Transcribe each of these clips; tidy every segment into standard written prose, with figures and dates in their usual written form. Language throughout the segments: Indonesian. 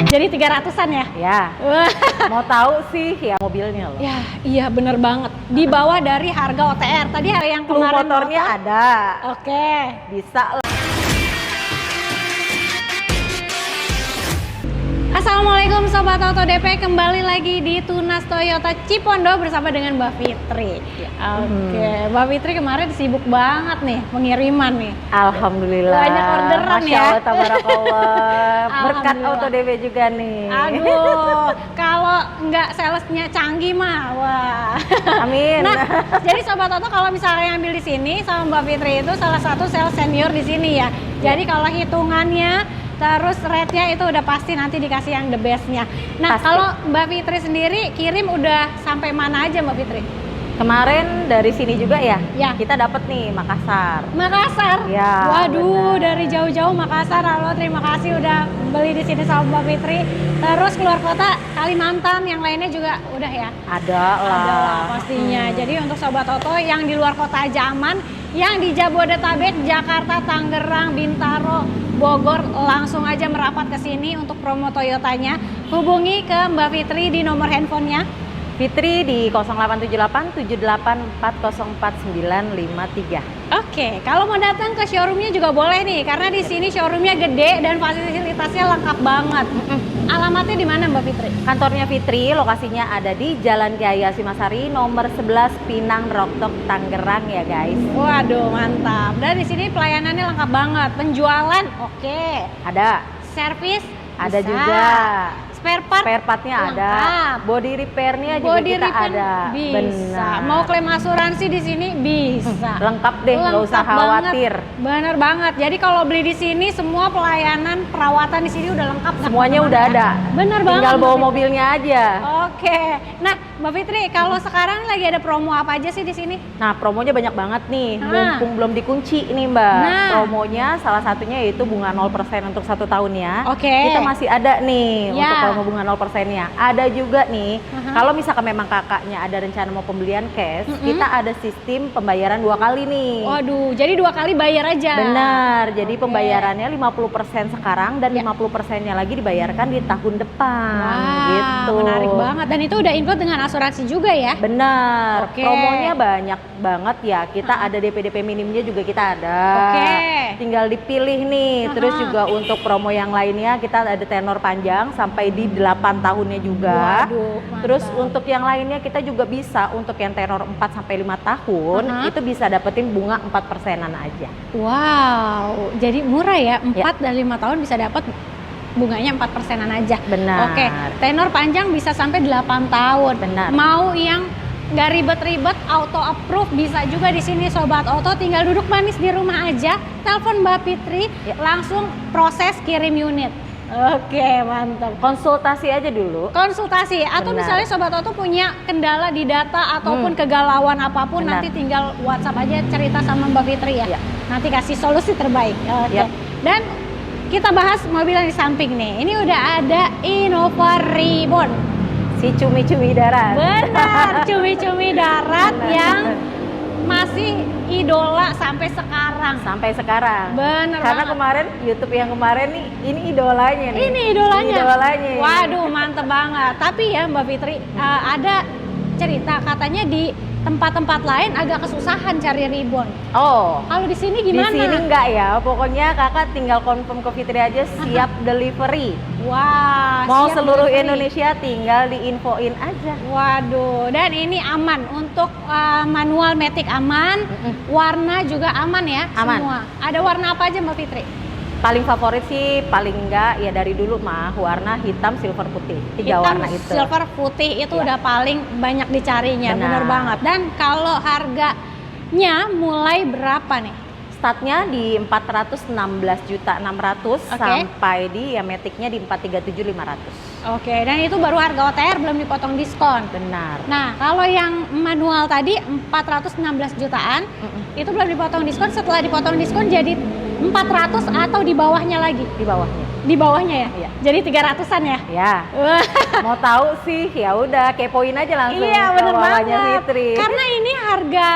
Jadi 300-an ya? Ya. Mau tahu sih ya mobilnya loh. Ya, iya bener banget. Di bawah dari harga OTR. Tadi yang Clue kemarin motornya motor. ada. Oke. Bisa lah. Assalamualaikum Sobat Auto DP, kembali lagi di Tunas Toyota Cipondo bersama dengan Mbak Fitri. Oke, Mbak Fitri kemarin sibuk banget nih pengiriman nih. Alhamdulillah. Banyak orderan Masya ya. Allah, tabarakallah. Berkat Alhamdulillah. Auto DP juga nih. Aduh, kalau nggak salesnya canggih mah, wah. Amin. Nah, jadi Sobat Auto kalau misalnya ambil di sini sama Mbak Fitri itu salah satu sales senior di sini ya. Jadi kalau hitungannya terus rate-nya itu udah pasti nanti dikasih yang the best-nya. Nah, Pasti. kalau Mbak Fitri sendiri kirim udah sampai mana aja Mbak Fitri? Kemarin dari sini juga ya, Ya. kita dapat nih Makassar. Makassar. Ya, Waduh, benar. dari jauh-jauh Makassar. Halo, terima kasih udah beli di sini sama Mbak Fitri. Terus keluar kota Kalimantan, yang lainnya juga udah ya. Ada lah. Ada lah pastinya. Jadi untuk Sobat Auto yang di luar kota aja aman, yang di Jabodetabek, Jakarta, Tangerang, Bintaro, Bogor langsung aja merapat ke sini untuk promo Toyotanya. Hubungi ke Mbak Fitri di nomor handphonenya. Fitri di 0878 78040953. Oke, kalau mau datang ke showroomnya juga boleh nih, karena di sini showroomnya gede dan fasilitasnya lengkap banget. Alamatnya di mana Mbak Fitri? Kantornya Fitri, lokasinya ada di Jalan Kiai Hasyim nomor 11 Pinang Roktok, Tangerang ya guys. Waduh, mantap. Dan di sini pelayanannya lengkap banget. Penjualan, oke. Ada, Servis, ada bisa. juga. Spare part, Spare partnya ada, lengkap. body repairnya juga Body kita repair ada. bisa. Benar. Mau klaim asuransi di sini bisa. Lengkap deh, nggak usah Lengkap khawatir. banget. Bener banget. Jadi kalau beli di sini semua pelayanan perawatan di sini udah lengkap. nggak Semuanya kemana-mana udah ya. ada. Bener banget. Tinggal Mbak bawa Fitri. mobilnya aja. Oke. Nah, Mbak Fitri, kalau sekarang lagi ada promo apa aja sih di sini? Nah, promonya banyak banget nih. Nah. Mumpung belum dikunci nih, Mbak. Nah. Promonya salah satunya yaitu bunga 0% untuk 1 tahun ya. Oke. Kita masih ada nih Ya. untuk promo bunga 0%-nya. Ada juga nih, Aha. kalau misalkan memang kakaknya ada rencana mau pembelian cash, kita ada sistem pembayaran 2 kali nih. Waduh, jadi 2 kali bayar aja. Benar, jadi Oke. pembayarannya 50% sekarang dan Ya. 50%-nya lagi dibayarkan di tahun depan. Wah, Gitu. menarik banget. Dan itu udah include dengan asuransi juga ya? Benar, Oke. promonya banyak banget ya. Kita ada DP-DP minimnya juga kita ada. Oke. Tinggal dipilih nih. Terus Aha. juga untuk promo yang lainnya kita ada tenor panjang sampai di 8 tahunnya juga. Waduh, mantap. Terus untuk yang lainnya kita juga bisa untuk yang tenor 4 sampai 5 tahun Aha. itu bisa dapetin bunga 4%-an aja. Wow, jadi murah ya, 4 dan 5 tahun bisa dapat bunganya 4%-an aja. Benar. Oke, tenor panjang bisa sampai 8 tahun. Benar. Mau yang nggak ribet-ribet, auto approve bisa juga di sini Sobat Auto, tinggal duduk manis di rumah aja, telepon Mbak Fitri, Ya. langsung proses kirim unit. Oke, mantap. Konsultasi aja dulu. Konsultasi atau Benar. misalnya Sobat Auto punya kendala di data ataupun kegalauan apapun, Benar. nanti tinggal WhatsApp aja cerita sama Mbak Fitri ya. Ya. Nanti kasih solusi terbaik. Oke. Yap. Dan kita bahas mobil yang di samping nih. Ini udah ada Innova Reborn. Si cumi-cumi darat. Benar, cumi-cumi darat Benar, yang benar. masih idola sampai sekarang. Sampai sekarang. Bener Karena banget. kemarin YouTube yang kemarin nih, ini idolanya nih. Ini idolanya. Ini idolanya. Waduh, mantep banget. Tapi ya Mbak Fitri, ada cerita katanya di tempat-tempat lain agak kesusahan cari Reborn. Oh, Kalau di sini di gimana? sini enggak ya. Pokoknya kakak tinggal confirm ke Fitri aja siap delivery. Wah, Mau siap seluruh delivery. Indonesia tinggal diinfoin aja. Waduh, dan ini aman untuk manual matic aman, warna juga aman ya. Aman. Semua. Ada warna apa aja Mbak Fitri? Paling favorit sih paling enggak ya dari dulu mah warna hitam, silver, putih. 3 Hitam, warna itu. silver, putih itu Ya. udah paling banyak dicarinya, Benar. bener banget. Dan kalau harganya mulai berapa nih? Startnya di 416.600.000 Oke. sampai di ya metiknya di 437.500. Oke, dan itu baru harga OTR belum dipotong diskon. Benar. Nah, kalau yang manual tadi 416 jutaan, itu belum dipotong diskon. Setelah dipotong diskon jadi 400 atau di bawahnya lagi? Di bawahnya. Di bawahnya ya? Iya. Jadi 300-an ya? Ya. Wah, Mau tahu sih ya udah kepoin aja langsung iya ke bener bawahnya banget. Fitri. Karena ini harga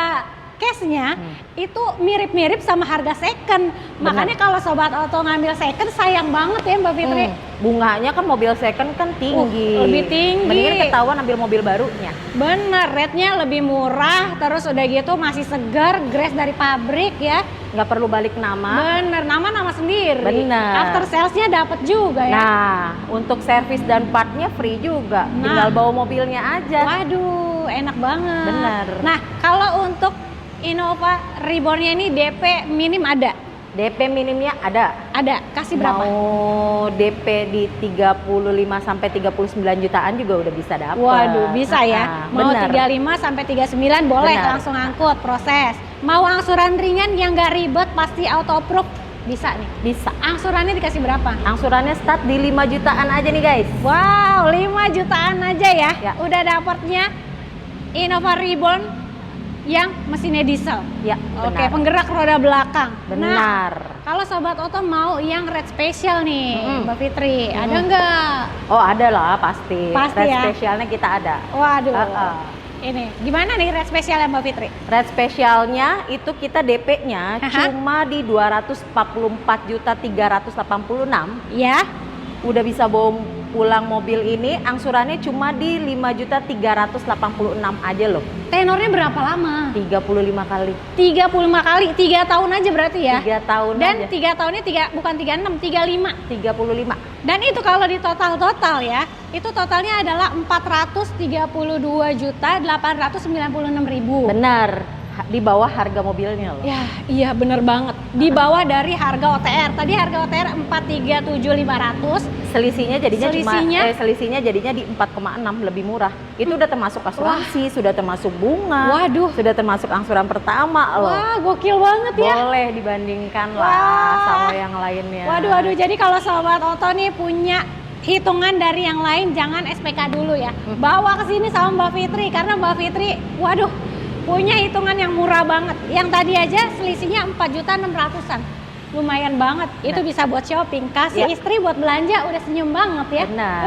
case-nya itu mirip-mirip sama harga second. Makanya kalau sobat auto ngambil second sayang banget ya Mbak Fitri. Bunganya kan mobil second kan tinggi. Lebih tinggi. Mendingan ketahuan ambil mobil barunya. Bener, rate-nya lebih murah, terus udah gitu masih segar, grace dari pabrik ya. Nggak perlu balik nama. Bener, nama sendiri. Bener. After sales-nya dapat juga ya. Nah, untuk servis dan partnya free juga. Tinggal bawa mobilnya aja. Waduh, enak banget. Bener. Nah, kalau untuk Innova Reborn-nya ini DP minim ada? DP minimnya ada. Ada, kasih berapa? Mau DP di 35 sampai 39 jutaan juga udah bisa dapat. Waduh, bisa ya. Mau bener. 35 sampai 39 boleh Bener. langsung angkut proses. Mau angsuran ringan yang gak ribet pasti auto approve bisa nih. Bisa. Angsurannya dikasih berapa? Angsurannya start di 5 jutaan aja nih guys. Wow, 5 jutaan aja ya. Ya. Udah dapatnya Innova Reborn yang mesinnya diesel. Ya, Oke, benar. penggerak roda belakang. Benar. Nah, kalau sobat auto mau yang red special nih, Mbak Fitri, ada nggak? Oh, ada lah pasti. Pasti Red ya. spesialnya kita ada. Waduh. Uh-uh. Ini gimana nih red special Mbak Fitri? Red spesialnya itu kita DP-nya cuma di 244.386. Ya. Udah bisa bawa pulang mobil ini, angsurannya cuma di 5.386 aja loh. Tenornya berapa lama? 35 kali. 35 kali, 3 tahun aja berarti ya? 3 tahun Dan aja. 3 tahunnya bukan 36, 35. 35. Dan itu kalau di total ya, itu totalnya adalah 432.896.000. Benar. Di bawah harga mobilnya loh. Ya, iya bener banget. Di bawah dari harga OTR. Tadi harga OTR 437.500. Selisihnya jadinya di 4,6 lebih murah. Itu udah termasuk asuransi, sudah termasuk bunga. Waduh. Sudah termasuk angsuran pertama loh. Wah, gokil banget ya. Boleh dibandingkan lah sama yang lainnya. Waduh, jadi kalau sobat auto nih punya hitungan dari yang lain, jangan SPK dulu ya. Bawa ke sini sama Mbak Fitri karena Mbak Fitri, waduh, punya hitungan yang murah banget. Yang tadi aja selisihnya 4.600.000-an. Lumayan banget. Itu bisa buat shopping, kasih istri buat belanja udah senyum banget ya. Benar.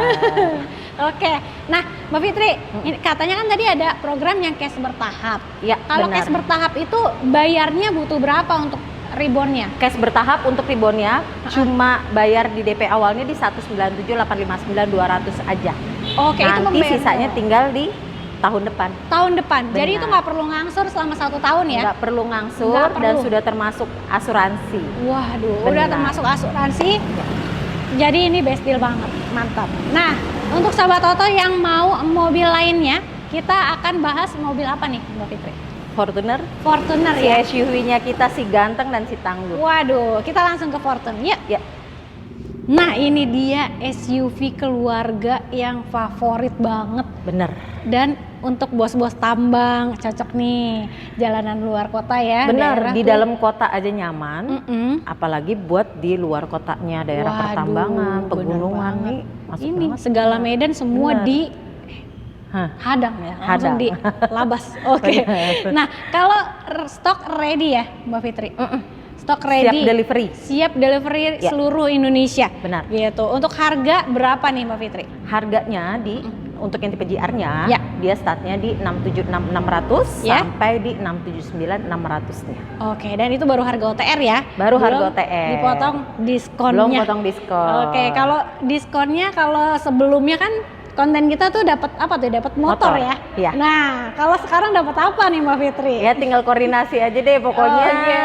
Oke. Nah, Mbak Fitri, ini katanya kan tadi ada program yang cash bertahap. Ya, Kalau benar. cash bertahap itu bayarnya butuh berapa untuk Reborn-nya? Cash bertahap untuk Reborn-nya cuma bayar di DP awalnya di 197.859.200 aja. Oke, itu nanti sisanya tinggal di tahun depan. Tahun depan. Benar. Jadi itu nggak perlu ngangsur selama 1 tahun ya? Nggak perlu ngangsur Nggak dan perlu. sudah termasuk asuransi. Waduh, Benar. udah termasuk asuransi. Jadi ini best deal banget, mantap. Nah, untuk sobat auto yang mau mobil lainnya, kita akan bahas mobil apa nih, Mbak Fitri? Fortuner. Fortuner Si ya. SUV-nya kita si ganteng dan si tangguh. Waduh, kita langsung ke Fortuner. Yuk. Ya. Nah, ini dia SUV keluarga yang favorit banget. Bener. Dan untuk bos-bos tambang cocok nih, jalanan luar kota ya. Bener, di tuh. dalam kota aja nyaman. Apalagi buat di luar kotanya, daerah Waduh, pertambangan, bener pegunungan banget. nih. Masuk Ini banget. segala medan semua Bener. di Hah. hadang ya, langsung Hadang. di labas. Oke. Bener. Nah, kalau stok ready ya, Mbak Fitri. Stok ready. Siap delivery. Siap delivery Ya. seluruh Indonesia. Benar. Gitu. Untuk harga berapa nih, Mbak Fitri? Harganya untuk yang tipe GR-nya, Ya. dia startnya di 676.600 Ya. sampai di 679.600 nya. Oke, dan itu baru harga OTR ya? Baru Belum harga OTR. dipotong diskonnya. Belum potong diskon. Oke, kalau diskonnya kalau sebelumnya kan konten kita tuh dapat apa tuh? Dapat motor, Motor, ya. iya. Nah, kalau sekarang dapat apa nih Mbak Fitri? Ya tinggal koordinasi aja deh, pokoknya Oke.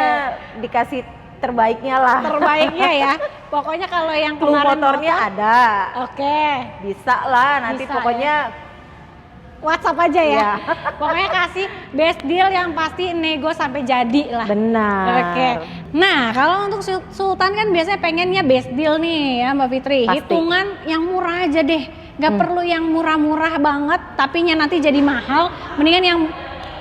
dikasih terbaiknya lah. Terbaiknya ya. Pokoknya kalau yang Clue kemarin motornya motor, ada. oke. Bisa lah, nanti Bisa, pokoknya WhatsApp aja ya. Iya. Pokoknya kasih best deal yang pasti nego sampai jadi lah. benar. Oke. Nah, kalau untuk Sultan kan biasanya pengennya best deal nih ya Mbak Fitri. Pasti. Hitungan yang murah aja deh. Gak perlu yang murah-murah banget, tapinya nanti jadi mahal. Mendingan yang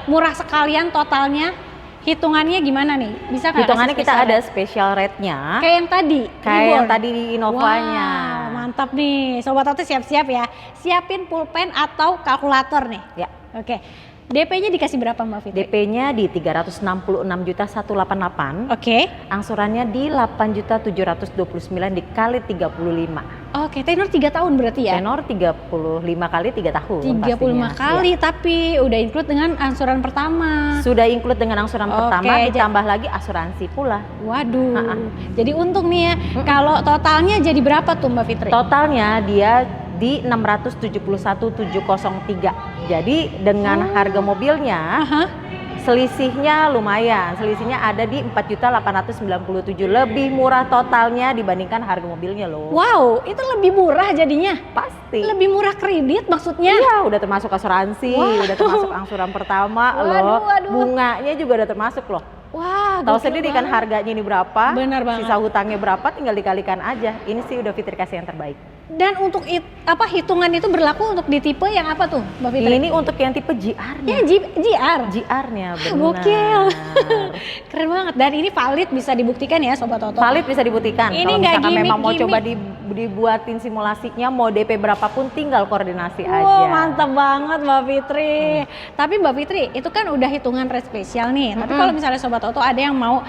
murah sekalian totalnya. Hitungannya gimana nih? Bisa nggak Hitungannya kasih kita special ada rate? special rate-nya. Kayak yang tadi. Kayak yang Reborn. tadi di Innovanya. Wow, mantap nih. Sobat Auto siap-siap ya. Siapin pulpen atau kalkulator nih. Ya. Oke. DP-nya dikasih berapa Mbak Fitri? DP-nya di 366.188. Oke. Angsurannya di 8.729 dikali 35. Oke, tenor 3 tahun berarti ya? Tenor 35 kali 3 tahun 35 pastinya. kali, Iya. tapi udah include dengan angsuran pertama. Sudah include dengan angsuran Oke, pertama, ditambah lagi asuransi pula. Waduh, jadi untung nih ya. Kalau totalnya jadi berapa tuh Mbak Fitri? Totalnya dia di 671.703. Jadi dengan harga mobilnya Aha. selisihnya lumayan. Selisihnya ada di 4.897. Lebih murah totalnya dibandingkan harga mobilnya loh. Wow, itu lebih murah jadinya. Pasti. Lebih murah kredit maksudnya? Iya, udah termasuk asuransi, Wow. udah termasuk angsuran pertama Waduh, loh. waduh. Bunganya juga udah termasuk loh. Wah, Tahu gokil sendiri kan banget. harganya ini berapa? Benar banget. Sisa hutangnya berapa? Tinggal dikalikan aja. Ini sih udah Fitri kasih yang terbaik. Dan untuk hitungan itu berlaku untuk di tipe yang apa tuh Mbak Fitri? Ini untuk yang tipe GR-nya. Ya, GR. GR-nya Ah, benar. gokil. Keren banget. Dan ini valid bisa dibuktikan ya Sobat Toto. Valid bisa dibuktikan. Ini Kalau nggak misalkan memang mau gimmick-gimmick. coba dibuatin simulasinya, mau DP berapapun tinggal koordinasi aja. Wow, mantap banget Mbak Fitri. Tapi Mbak Fitri, itu kan udah hitungan rate spesial nih. Tapi kalau misalnya Sobat Toto ada yang mau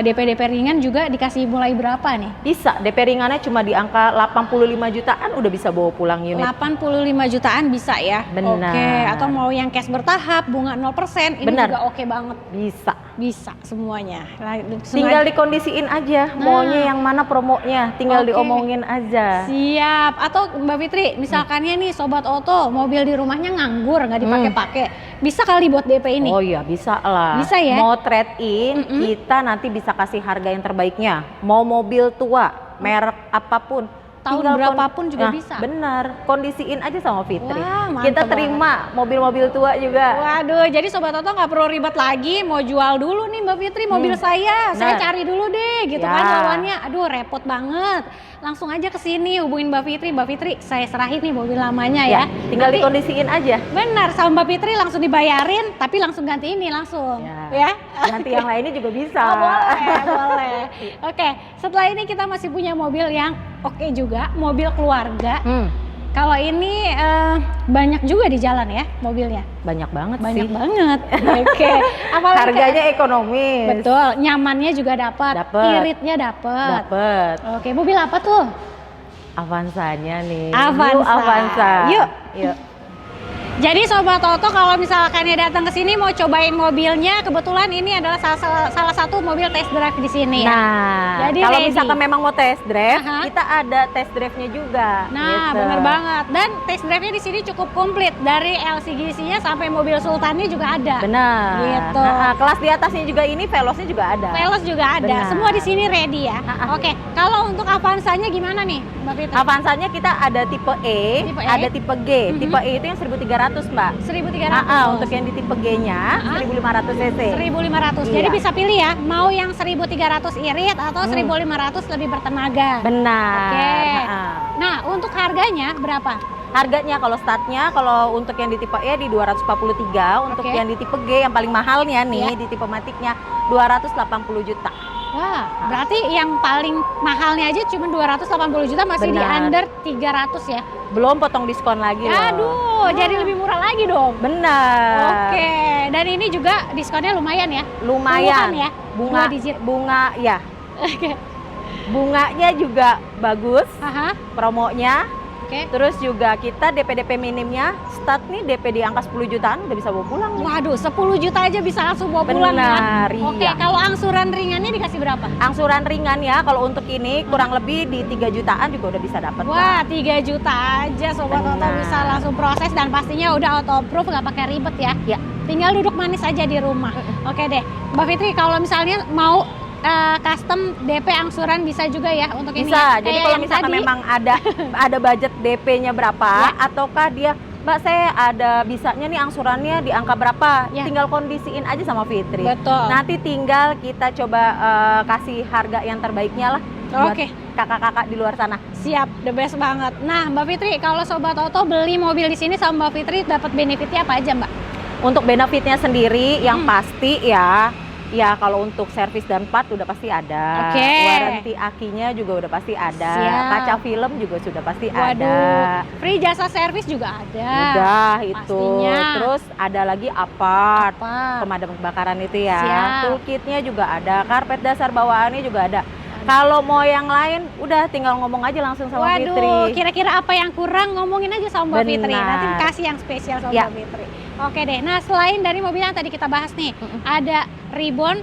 DP ringan juga dikasih mulai berapa nih? Bisa, DP ringannya cuma di angka 85 jutaan udah bisa bawa pulang unit. 85 jutaan bisa ya? Benar. Oke, atau mau yang cash bertahap, bunga 0%, ini Benar. juga oke banget. Bisa. Bisa semuanya. Tinggal dikondisiin aja, maunya yang mana promonya, tinggal Oke. diomongin aja. Siap. Atau Mbak Fitri, misalkannya nih Sobat Oto, mobil di rumahnya nganggur, nggak dipakai-pakai. Bisa kali buat DP ini? Oh iya, bisa lah. Bisa ya? Mau trade in, kita nanti bisa kasih harga yang terbaiknya. Mau mobil tua, merek apapun. Tahun tinggal berapapun juga bisa? Benar, kondisiin aja sama Fitri. Wah, mantap Kita terima mobil-mobil tua juga. Waduh, jadi Sobat Toto nggak perlu ribet lagi, mau jual dulu nih Mbak Fitri mobil saya Nah. cari dulu deh gitu Ya. kan lawannya. Aduh repot banget. Langsung aja ke sini hubungin Mbak Fitri, saya serahin nih mobil lamanya ya. Tinggal Nanti- dikondisiin aja. Benar, sama Mbak Fitri langsung dibayarin, tapi langsung ganti ini langsung. Ya. Nanti yang lainnya juga bisa. Oh, boleh. Oke, setelah ini kita masih punya mobil yang oke juga, mobil keluarga. Kalau ini banyak juga di jalan ya mobilnya. Banyak banget Banyak sih. banget. Oke. Apalagi Harganya ekonomis. betul, nyamannya juga dapat, Dapet. iritnya dapat. Dapet. Oke, mobil apa tuh? Avanzanya nih. Avanza. Yuk, Avanza. Yuk. Jadi Sobat Toto kalau misalkan ya datang ke sini mau cobain mobilnya, kebetulan ini adalah salah satu mobil test drive di sini ya. Nah, Jadi kalau ready. misalkan memang mau test drive, Aha. kita ada test drive-nya juga. Nah, gitu. bener banget. Dan test drive-nya di sini cukup komplit, dari LCGC-nya sampai mobil Sultannya juga ada. Benar. Gitu. Nah, kelas di atasnya juga ini Velosnya juga ada. Veloz juga ada. Benar. Semua di sini ready ya. Ha-ha. Oke, kalau untuk Avanzanya gimana nih, Mbak Fitri? Avanzanya kita ada tipe E, Tipe E. ada tipe G. Tipe E itu yang 1300, Mbak. 1300. Untuk yang di tipe G-nya 1500 cc. 1500. Iya. Jadi bisa pilih ya, mau yang 1300 irit atau 1500 lebih bertenaga. Benar. Oke. Ha-ha. Nah, untuk harganya berapa? Harganya kalau startnya kalau untuk yang di tipe E di 243, untuk Oke. yang di tipe G yang paling mahalnya nih Iya. di tipe matiknya 280 juta. Wah, berarti yang paling mahalnya aja cuma 280 juta, masih di Benar. under 300 ya. Belum potong diskon lagi loh. Aduh, jadi lebih murah lagi dong. Benar. Oke, dan ini juga diskonnya lumayan ya. Lumayan. Puluhan ya, Bunga 2 digit. bunga ya. Oke. Bunganya juga bagus, Aha. promonya. Oke. Terus juga kita DP minimnya start nih DP di angka 10 jutaan udah bisa bawa pulang nih. Waduh, 10 juta aja bisa langsung bawa pulang Benar, ya. Oke, iya. kalau angsuran ringannya dikasih berapa? Angsuran ringan ya kalau untuk ini kurang lebih di 3 jutaan juga udah bisa dapat. Wah, 3 juta aja Sobat Toto Benar. bisa langsung proses dan pastinya udah auto approve, nggak pakai ribet ya. Ya. Tinggal duduk manis aja di rumah. Oke deh, Mbak Fitri kalau misalnya mau custom DP angsuran bisa juga ya untuk ini. Bisa. ya? Jadi Kayak kalau yang misalkan tadi. memang ada budget DP-nya berapa ataukah dia Mbak saya ada bisanya nih angsurannya di angka berapa, Ya. tinggal kondisiin aja sama Fitri. Betul. Nanti tinggal kita coba kasih harga yang terbaiknya lah buat Oke. kakak-kakak di luar sana. Siap, the best banget. Nah, Mbak Fitri, kalau Sobat Toto beli mobil di sini sama Mbak Fitri dapat benefitnya apa aja, Mbak? Untuk benefitnya sendiri yang pasti ya Ya, kalau untuk servis dan part udah pasti ada. Oke. Waranti akinya juga udah pasti ada. Siap. Kaca film juga sudah pasti Waduh, ada. free jasa servis juga ada. Udah itu. Pastinya. Terus ada lagi apart, Apa? pemadam kebakaran itu ya. Siap. Toolkitnya juga ada. Karpet dasar bawaannya juga ada. Kalau mau yang lain, udah tinggal ngomong aja langsung sama Waduh, Fitri. kira-kira apa yang kurang ngomongin aja sama Mbak Fitri. Benar. Nanti kasih yang spesial sama Ya. Mbak Fitri. Oke deh. Nah, selain dari mobil yang tadi kita bahas nih, ada Ribbon,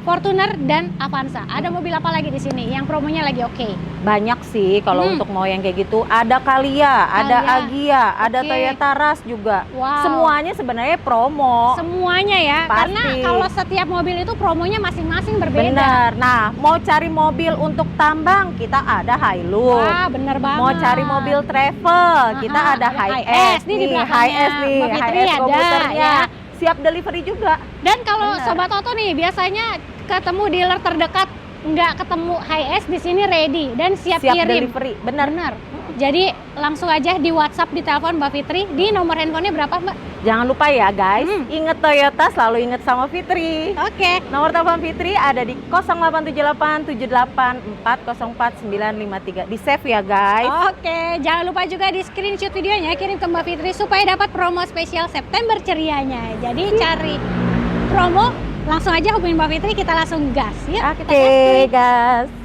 Fortuner dan Avanza. Ada mobil apa lagi di sini yang promonya lagi oke? Banyak sih kalau untuk mau yang kayak gitu. Ada Kalia, ada Agia, ada Oke. Toyota Rush juga. Wow. Semuanya sebenarnya promo. Semuanya ya, Pasti. karena kalau setiap mobil itu promonya masing-masing berbeda. Bener. Nah, mau cari mobil untuk tambang, kita ada Hilux. Wah, bener banget. Mau cari mobil travel, kita Aha, ada ada Hi-S nih di nih, belakangnya. Hi-S nih, Mbak Fitri Hi-S ada, komputernya. ya. Siap delivery juga. Dan kalau Bener. Sobat Oto nih, biasanya ketemu dealer terdekat, nggak ketemu Hi-S di sini ready dan siap kirim. Delivery, bener. Bener. Jadi langsung aja di WhatsApp, di telepon Mbak Fitri. Di nomor handphonenya berapa, Mbak? Jangan lupa ya guys, inget Toyota selalu inget sama Fitri. Oke. Nomor telepon Fitri ada di 087878404953. Di save ya guys. Oke, jangan lupa juga di screenshot videonya kirim ke Mbak Fitri supaya dapat promo spesial September cerianya. Jadi cari promo, langsung aja hubungin Mbak Fitri, kita langsung gas ya. Kita Oke gas. guys.